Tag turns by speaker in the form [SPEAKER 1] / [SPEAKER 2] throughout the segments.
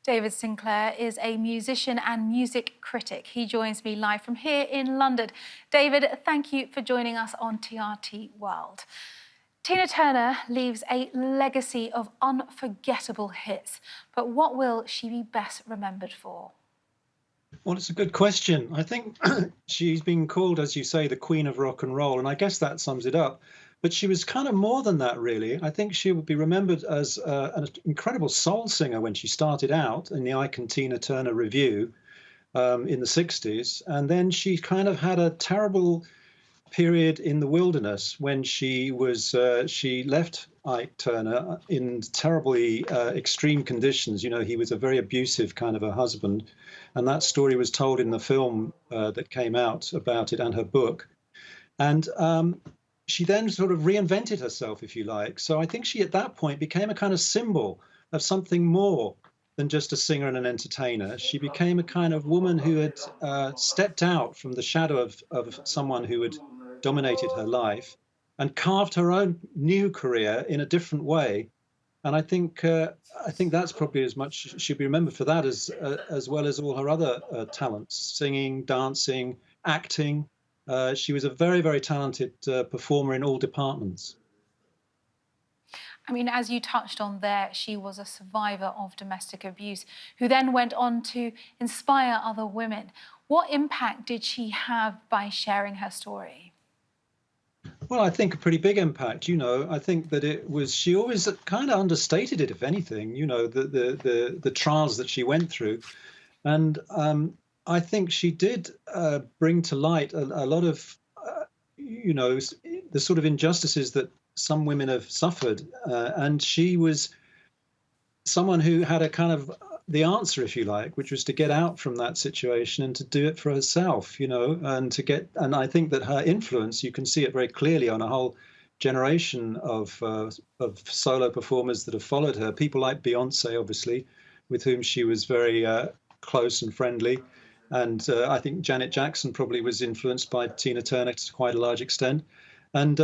[SPEAKER 1] David Sinclair is a musician and music critic. He joins me live from here in London. David, thank you for joining us on TRT World. Tina Turner leaves a legacy of unforgettable hits, but what will she be best remembered for?
[SPEAKER 2] Well, it's a good question. I think she's been called, as you say, the queen of rock and roll, and I guess that sums it up. But she was kind of more than that, really. I think she would be remembered as an incredible soul singer when she started out in the Icon Tina Turner Review in the 60s. And then she kind of had a terrible period in the wilderness when she left Ike Turner in terribly extreme conditions. You know, he was a very abusive kind of a husband, and that story was told in the film that came out about it and her book. And she then sort of reinvented herself, if you like. So I think she at that point became a kind of symbol of something more than just a singer and an entertainer. She became a kind of woman who had stepped out from the shadow of someone who had dominated her life and carved her own new career in a different way. And I think that's probably as much she'll be remembered for that as well as all her other talents: singing, dancing, acting. She was a very, very talented performer in all departments.
[SPEAKER 1] I mean, as you touched on there, she was a survivor of domestic abuse who then went on to inspire other women. What impact did she have by sharing her story?
[SPEAKER 2] Well, I think a pretty big impact. I think that she always kind of understated it, if anything. The trials that she went through, and I think she did bring to light a lot of the sort of injustices that some women have suffered, and she was someone who had a kind of the answer, if you like, which was to get out from that situation and to do it for herself, and I think that her influence, you can see it very clearly on a whole generation of solo performers that have followed her. People like Beyonce, obviously, with whom she was very close and friendly. And I think Janet Jackson probably was influenced by Tina Turner to quite a large extent. And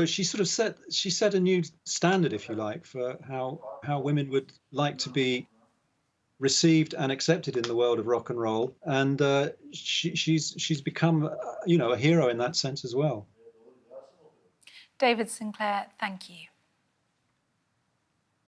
[SPEAKER 2] she sort of set a new standard, if you like, for how women would like to be received and accepted in the world of rock and roll. And she's become, a hero in that sense as well.
[SPEAKER 1] David Sinclair, thank you.